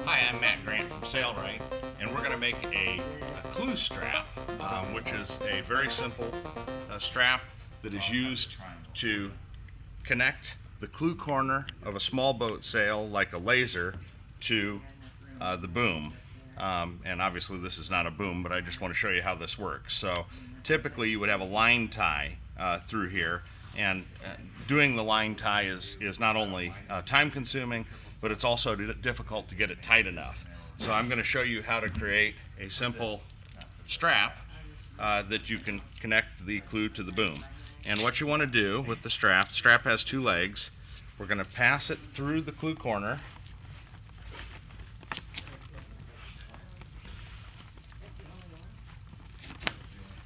Hi, I'm Matt Grant from Sailboat, and we're going to make a Clew strap, which is a very simple strap that is used to connect the Clew corner of a small boat sail, like a laser, to the boom. And obviously this is not a boom, but I just want to show you how this works. So typically you would have a line tie through here, and doing the line tie is not only time consuming, but it's also difficult to get it tight enough. So I'm going to show you how to create a simple strap that you can connect the Clew to the boom. And what you want to do with the strap has two legs. We're going to pass it through the Clew corner,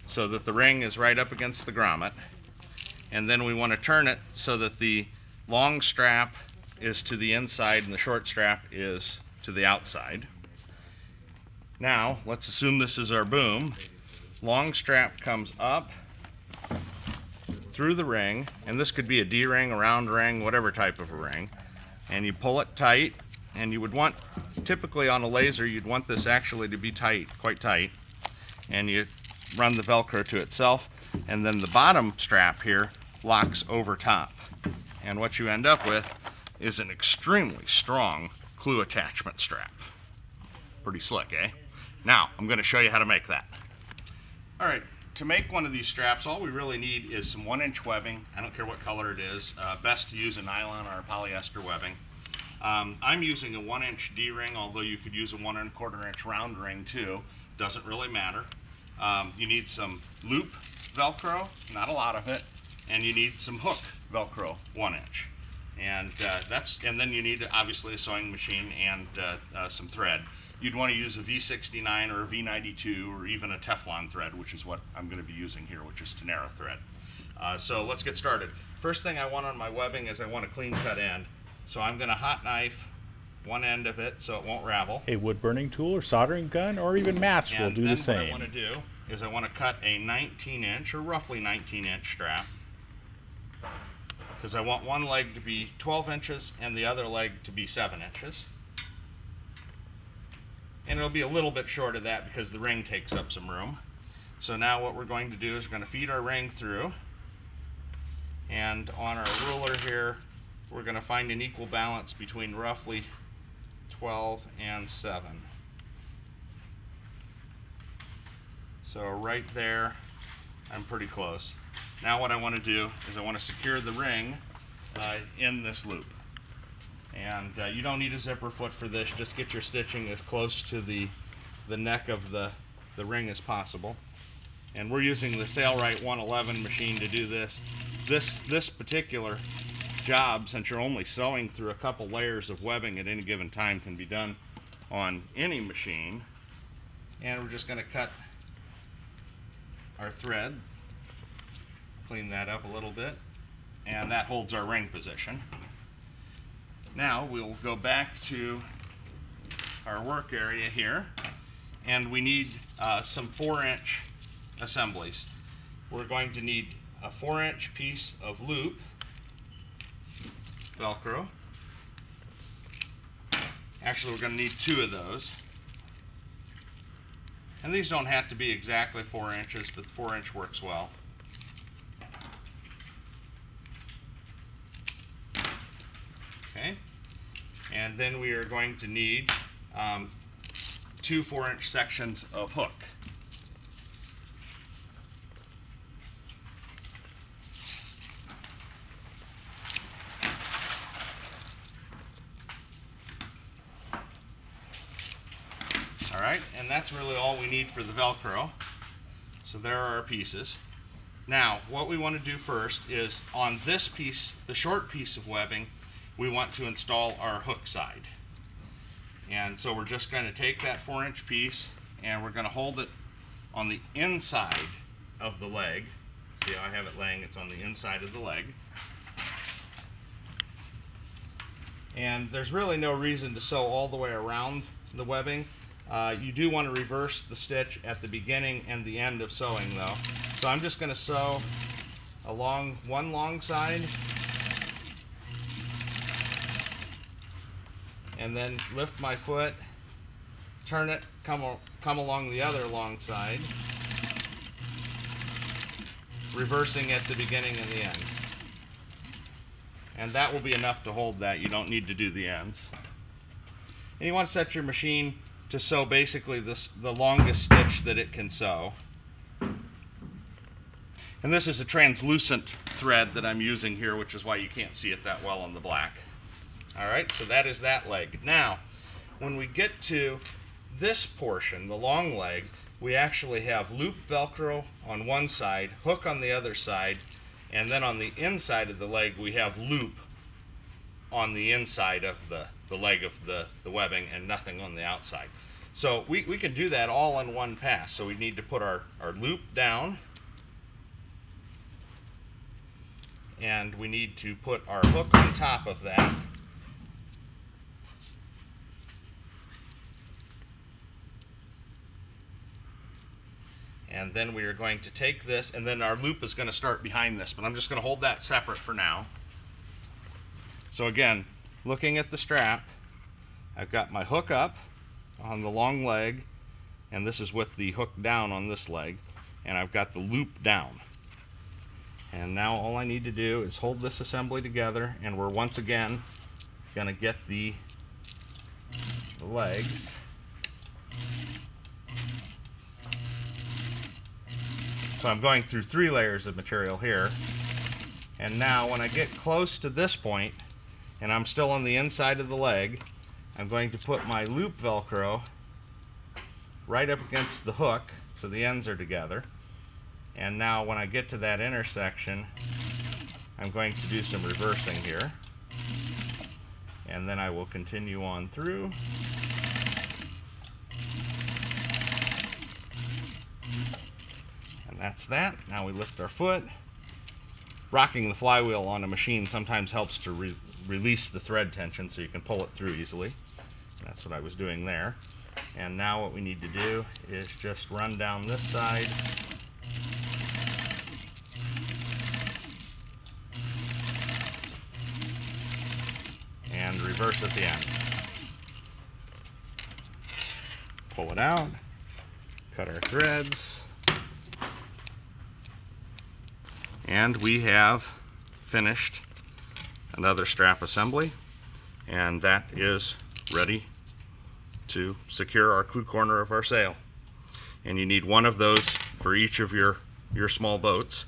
so that the ring is right up against the grommet, and then we want to turn it so that the long strap is to the inside and the short strap is to the outside. Now let's assume this is our boom. Long strap comes up through the ring, and this could be a D-ring, a round ring, whatever type of a ring, and you pull it tight. And you would want, typically on a laser, you'd want this actually to be tight, quite tight, and you run the velcro to itself, and then the bottom strap here locks over top, and what you end up with is an extremely strong Clew attachment strap. Pretty slick, eh? Now I'm going to show you how to make that. Alright, to make one of these straps, all we really need is some 1-inch webbing. I don't care what color it is. Best to use a nylon or a polyester webbing. I'm using a 1-inch D-ring, although you could use a 1 1/4 inch round ring too. Doesn't really matter. You need some loop velcro, not a lot of it, and you need some hook velcro, 1-inch, and then you need obviously a sewing machine and some thread. You'd want to use a V69 or a V92 or even a Teflon thread, which is what I'm going to be using here, which is Tenera thread. So let's get started. First thing I want on my webbing is I want a clean cut end, so I'm going to hot knife one end of it so it won't ravel. A wood burning tool or soldering gun or even match will do the same. What I want to do is I want to cut a 19-inch or roughly 19-inch strap, because I want one leg to be 12 inches and the other leg to be 7 inches. And it'll be a little bit short of that because the ring takes up some room. So now what we're going to do is we're going to feed our ring through, and on our ruler here we're going to find an equal balance between roughly 12 and 7. So right there, I'm pretty close. Now what I want to do is I want to secure the ring in this loop. And you don't need a zipper foot for this, just get your stitching as close to the neck of the ring as possible. And we're using the Sailboat 111 machine to do this. This particular job, since you're only sewing through a couple layers of webbing at any given time, can be done on any machine. And we're just going to cut our thread, clean that up a little bit, and that holds our ring position. Now we'll go back to our work area here, and we need some 4-inch assemblies. We're going to need a 4-inch piece of loop velcro. Actually, we're going to need 2 of those, and these don't have to be exactly 4 inches, but 4-inch works well. Okay, and then we are going to need 2 4-inch sections of hook. Alright, and that's really all we need for the velcro. So there are our pieces. Now, what we want to do first is on this piece, the short piece of webbing, we want to install our hook side. And so we're just going to take that 4-inch piece and we're going to hold it on the inside of the leg. See how I have it laying? It's on the inside of the leg. And there's really no reason to sew all the way around the webbing. You do want to reverse the stitch at the beginning and the end of sewing though. So I'm just going to sew along one long side and then lift my foot, turn it, come along the other long side, reversing at the beginning and the end. And that will be enough to hold that. You don't need to do the ends. And you want to set your machine to sew basically the longest stitch that it can sew. And this is a translucent thread that I'm using here, which is why you can't see it that well on the black. Alright, so that is that leg. Now, when we get to this portion, the long leg, we actually have loop Velcro on one side, hook on the other side, and then on the inside of the leg we have loop on the inside of the leg of the webbing and nothing on the outside. So we can do that all in one pass. So we need to put our loop down, and we need to put our hook on top of that. And then we are going to take this, and then our loop is going to start behind this, but I'm just going to hold that separate for now. So again, looking at the strap, I've got my hook up on the long leg, and this is with the hook down on this leg, and I've got the loop down. And now all I need to do is hold this assembly together, and we're once again going to get the legs. So I'm going through 3 layers of material here, and now when I get close to this point and I'm still on the inside of the leg, I'm going to put my loop Velcro right up against the hook so the ends are together. And now when I get to that intersection, I'm going to do some reversing here, and then I will continue on through. And that's that. Now we lift our foot. Rocking the flywheel on a machine sometimes helps to release the thread tension so you can pull it through easily. That's what I was doing there. And now what we need to do is just run down this side. And reverse at the end. Pull it out. Cut our threads. And we have finished another strap assembly, and that is ready to secure our Clew corner of our sail. And you need one of those for each of your small boats.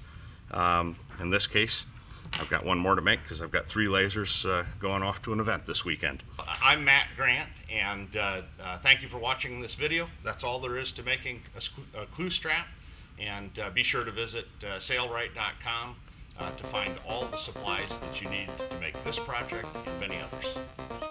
In this case, I've got one more to make because I've got 3 lasers going off to an event this weekend. I'm Matt Grant, and thank you for watching this video. That's all there is to making a Clew strap. And be sure to visit sailright.com to find all the supplies that you need to make this project and many others.